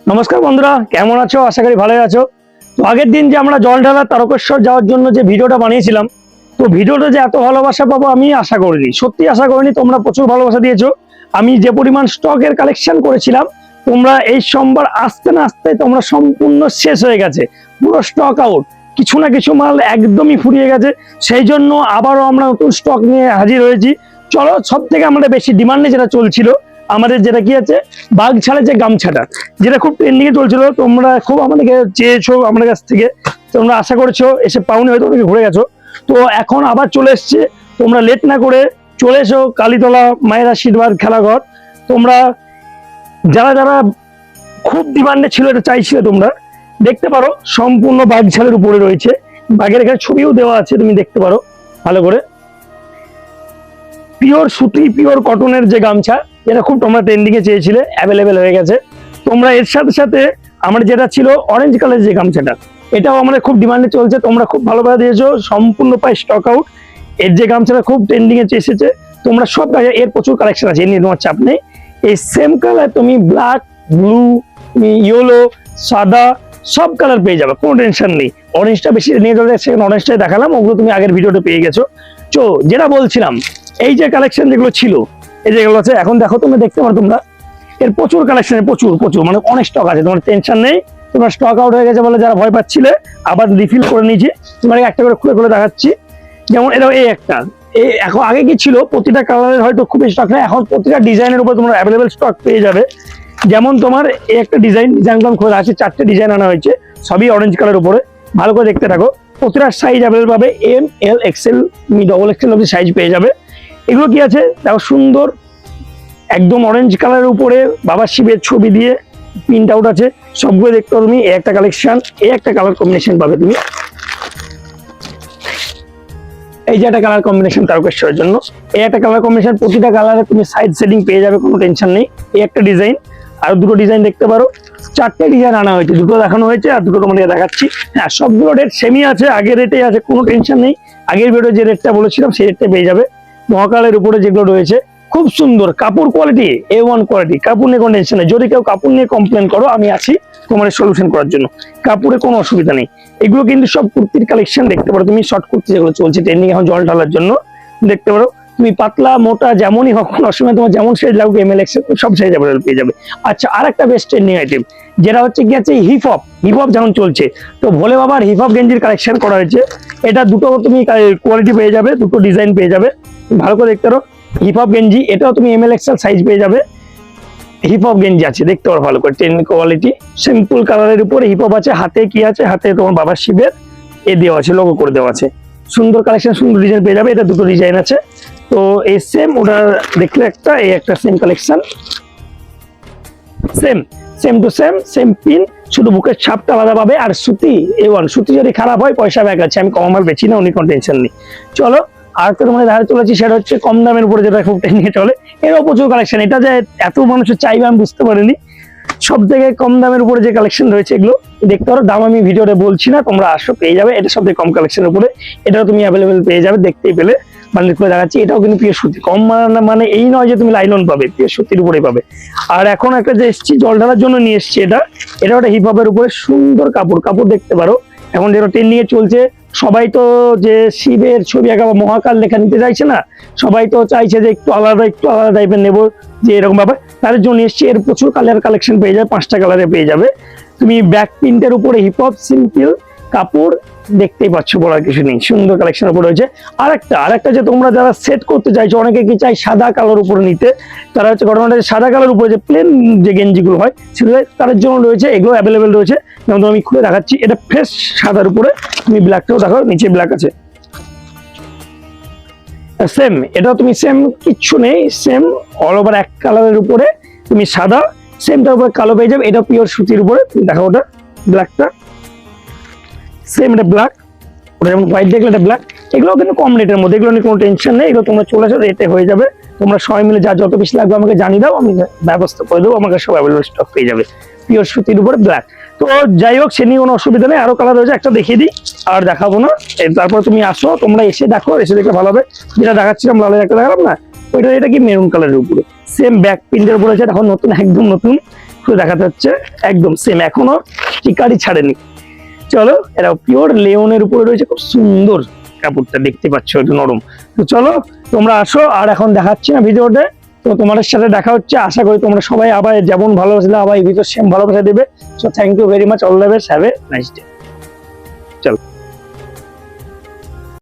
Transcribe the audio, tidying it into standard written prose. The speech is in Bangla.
নমস্কার বন্ধুরা, কেমন আছো? আশা করি ভালোই আছো। তো আগের দিন যে আমরা জল ঢালা তারকেশ্বর যাওয়ার জন্য যে ভিডিওটা বানিয়েছিলাম, তো ভিডিওটা যে এত ভালোবাসা পাবো আমি আশা করিনি, সত্যি আশা করিনি। তোমরা প্রচুর ভালোবাসা দিয়েছো। আমি যে পরিমাণ স্টকের কালেকশন করেছিলাম, তোমরা এই সোমবার আসতে না আসতে তোমরা সম্পূর্ণ শেষ হয়ে গেছে, পুরো স্টক আউট। কিছু না কিছু মাল একদমই ফুরিয়ে গেছে, সেই জন্য আবারও আমরা নতুন স্টক নিয়ে হাজির হয়েছি। চলো, সব থেকে আমাদের বেশি ডিমান্ডে যেটা চলছিল, আমাদের যেটা কি আছে, বাঘ ছাড়ে যে গামছাটা, যেটা খুব ট্রেন্ডিং এ চলছিল, তোমরা খুব আমাদেরকে চেয়েছো আমাদের কাছ থেকে, তোমরা আশা করছো, এসে পাওনি হয়তো, অনেকে ঘুরে গেছো। তো এখন আবার চলে এসছে, তোমরা লেট না করে চলে এসো কালীতলা মায়ের আশীর্বাদ খেলাঘর। তোমরা যারা যারা খুব ডিমান্ডে ছিল, এটা চাইছিলে, তোমরা দেখতে পারো সম্পূর্ণ বাঘ ছালের উপরে রয়েছে। বাঘের এখানে ছবিও দেওয়া আছে, তুমি দেখতে পারো ভালো করে। পিওর সুতি, পিওর কটনের যে গামছা, যেটা খুব তোমরা ট্রেন্ডিং এ চেয়েছিলে, অ্যাভেলেবেল হয়ে গেছে। তোমরা এর সাথে সাথে আমার যেটা ছিল অরেঞ্জ কালার যে গামছাটা, এটাও আমাদের খুব ডিমান্ডে চলছে, তোমরা খুব ভালোভাবে দিয়েছো, সম্পূর্ণ প্রায় স্টক আউট। এর যে গামছাটা খুব ট্রেন্ডিং এ এসেছে, তোমরা সব এর প্রচুর কালেকশন আছে, এ নিয়ে তোমার চাপ নেই। এই সেম কালার তুমি ব্ল্যাক, ব্লু, তুমি ইয়েলো, সাদা, সব কালার পেয়ে যাবে, কোনো টেনশন নেই। অরেঞ্জটা বেশি নিয়ে চলে যাচ্ছে, অরেঞ্জটাই দেখালাম, ওগুলো তুমি আগের ভিডিওতে পেয়ে গেছো। তো যেটা বলছিলাম, এই যে কালেকশন যেগুলো ছিল, এই যেগুলো আছে, এখন দেখো তুমি দেখতে পারো, তোমরা এর প্রচুর কালেকশন, প্রচুর প্রচুর মানে অনেক স্টক আছে, তোমার টেনশন নেই। তোমার স্টক আউট হয়ে গেছে বলে যারা ভয় পাচ্ছিলে, আবার রিফিল করে নিয়েছি। তোমার একটা করে খুলে খুলে দেখাচ্ছি। যেমন এটা এই একটা, এই এখন আগে কি ছিল, প্রতিটা কালারের হয়তো খুব স্টক নেই, এখন প্রতিটা ডিজাইনের উপর তোমরা অ্যাভেলেবেল স্টক পেয়ে যাবে। যেমন তোমার এই একটা ডিজাইন আমি খোলা আছে, 4টে ডিজাইন আনা হয়েছে, সবই অরেঞ্জ কালার উপরে। ভালো করে দেখতে থাকো, প্রতিটা সাইজ অ্যাভেলেবল পাবে, এম, এল, এক্সেল, তুমি ডবল এক্সেল অব্দি সাইজ পেয়ে যাবে। এগুলো কি আছে দেখো, সুন্দর একদম অরেঞ্জ কালারের উপরে বাবা শিবের ছবি দিয়ে প্রিন্ট আউট আছে, সবগুলো দেখতে পারো তুমি। এই একটা কালেকশন, এই একটা কালার কম্বিনেশন পাবে তুমি, এই যে একটা কালার কম্বিনেশন তারকেশ্বরের জন্য, এই একটা কালার কম্বিনেশন, প্রতিটা কালারে তুমি সাইড সেটিং পেয়ে যাবে, কোনো টেনশন নেই। এই একটা ডিজাইন, আর দুটো ডিজাইন দেখতে পারো, 4টে ডিজাইন আনা হয়েছে, দুটো দেখানো হয়েছে, আর দুটো তোমাদের দেখাচ্ছি। হ্যাঁ, সবগুলো রেট সেমই আছে, আগের রেটে আছে, কোনো টেনশন নেই। আগের ভিডিও যে রেটটা বলেছিলাম সেই রেটটা পেয়ে যাবে। মহাকালের উপরে যেগুলো রয়েছে খুব সুন্দর, কাপড় কোয়ালিটি A1 কোয়ালিটি, কাপড় নিয়ে কোনো টেনশন নেই। যদি কেউ কাপড় নিয়ে কমপ্লেন করো, আমি আছি তোমার সলিউশন করার জন্য, কাপড়ে কোনো অসুবিধা নেই। এগুলো কিন্তু সব কুর্তির কালেকশন, দেখতে পারো তুমি, শর্ট কুর্তি যেগুলো চলছে ট্রেন্ডিং এখন জল ঢালার জন্য, দেখতে পারো তুমি। পাতলা মোটা যেমনই হোক, কোনো অসুবিধা, তোমার যেমন সাইজ লাগবে, ML XL সব সাইজ অ্যাভেলেবল পেয়ে যাবে। আচ্ছা, আর একটা বেস্ট ট্রেন্ডিং আইটেম, যেটা হচ্ছে কি আছে, হিপ হপ যেমন চলছে, তো ভোলে বাবার হিপ হপ গেঞ্জির কালেকশন করা হয়েছে। এটা দুটো তুমি কোয়ালিটি পেয়ে যাবে, দুটো ডিজাইন পেয়ে যাবে, ভালো করে দেখতে পারো। হিপ হপ গেঞ্জি, এটাও তুমি ML XL সাইজ পেয়ে যাবে। হিপ হপ গেঞ্জি আছে, দেখতে পারো ভালো করে, ট্রেন্ডিং কোয়ালিটি, সিম্পল কালারের উপরে হিপ হপ আছে। হাতে কি আছে, হাতে তোমার বাবার শিবের এ দেওয়া আছে, লোগো করে দেওয়া আছে। সুন্দর কালেকশন, সুন্দর ডিজাইন পেয়ে যাবে। এটা দুটো ডিজাইন আছে, তো এই সেম, ওটা দেখলে একটা, এই একটা same collection, same to same pin, শুধু বুকের ছাপটা আলাদা পাবে। আর সুতি A1, সুতি যদি খারাপ হয় পয়সা ব্যাক আছে, আমি কম মাল বেচি না, উনি কোনো টেনশন নেই। চলো, আর তো তোমাদের দেখা চলেছি, সেটা হচ্ছে কম দামের উপরে, যেটা খুব ট্রেন্ডিং চলে। এরও প্রচুর কালেকশন, এটা যে এত মানুষের চাইবে আমি বুঝতে পারিনি। সব থেকে কম দামের উপরে যে কালেকশন রয়েছে, এগুলো দেখতে পারো, দাম আমি ভিডিওতে বলছি না, তোমরা আসো পেয়ে যাবে। এটা সব থেকে কম কালেকশনের উপরে, এটাও তুমি অ্যাভেলেবেল পেয়ে যাবে, দেখতেই পেলে বান্ডিল করে দেখাচ্ছি। এটাও কিন্তু পিওর সুতি, কম মানে এই নয় যে তুমি লাইলন পাবে, পিওর সুতির উপরে পাবে। আর এখন একটা যে এসছি জল ঢালার জন্য নিয়ে এসছি, এটা একটা হিপ হপের উপরে সুন্দর কাপড় দেখতে পারো। এখন যেটা ট্রেন্ডিং এ চলছে, সবাই তো যে শিবের ছবি আঁকা বা মহাকাল লেখা নিতে চাইছে না, সবাই তো চাইছে যে একটু আলাদা টাইপের নেবো, যে এরকম ব্যাপার, তার জন্য এসছি। এর প্রচুর কালার কালেকশন পেয়ে যাবে, 5টা কালারে পেয়ে যাবে তুমি। ব্যাক প্রিন্টের উপরে হিপ হপ সিম্পল কাপড়, দেখতেই পাচ্ছ, বলার কিছু নেই, সুন্দর কালেকশন উপর রয়েছে। আরেকটা যে তোমরা যারা সেট করতে চাইছো, অনেকে কি চাই সাদা কালার উপরে নিতে, তারা হচ্ছে ঘটনাটা সাদা কালার উপরে যে প্লেন যে গেঞ্জিগুলো হয়, সেগুলো তাদের জন্য রয়েছে, এগুলো অ্যাভেলেবেল রয়েছে। যেমন আমি খুলে দেখাচ্ছি, এটা ফ্রেশ সাদার উপরে, তুমি ব্ল্যাকটাও দেখো, নিচে ব্ল্যাক আছে, সেম। এটাও তুমি সেম, কিচ্ছু নেই, সেম অল ওভার এক কালারের উপরে তুমি সাদা, সেমটার উপরে কালো পেয়ে যাবে। এটা পিওর সুতির উপরে, তুমি দেখো, ওটা ব্ল্যাকটা সেম, এটা ব্ল্যাক, ওটা যেমন হোয়াইট দেখলে এটা ব্ল্যাক। এগুলো কিন্তু কম রেটের মধ্যে, এগুলো নিয়ে কোনো টেনশন নেই, এগুলো তোমরা চলে আসো, রেটে হয়ে যাবে। তোমরা সবাই মিলে যত বেশি লাগবে আমাকে জানিয়ে দাও, আমি ব্যবস্থা করে দেবো, আমাকে সব অ্যাভেলেবল স্টক পেয়ে যাবে, পিওর সুতির উপরে ব্ল্যাক। তো যাই হোক, সে নিয়ে কোনো অসুবিধা নেই, আরো কালার রয়েছে, একটা দেখিয়ে দিই, আর দেখাবো না। তারপর তুমি আসো, তোমরা এসে দেখো, এসে দেখলে ভালো হবে। যেটা দেখাচ্ছিলাম লালের একটা দেখালাম না, ওইটা, এটা কি মেরুন কালারের উপরে, সেম ব্যাক প্রিন্টের উপরে আছে, এখন নতুন, একদম নতুন, করে দেখাতে হচ্ছে, একদম সেম, এখনো টিকারি ছাড়েনি। চলো, এটা পিওর লেওনের উপরে রয়েছে, খুব সুন্দর কাপড়টা দেখতে পাচ্ছ, একটু নরম। তো চলো তোমরা আসো, আর এখন দেখাচ্ছি না ভিডিওতে। তো তোমাদের সাথে দেখা হচ্ছে, আশা করি তোমরা সবাই আবার যেমন ভালোবাসলে আবার এই ভিডিও সেম ভালোবাসা দেবে। So thank you very much, all the best, have a nice day. চলো।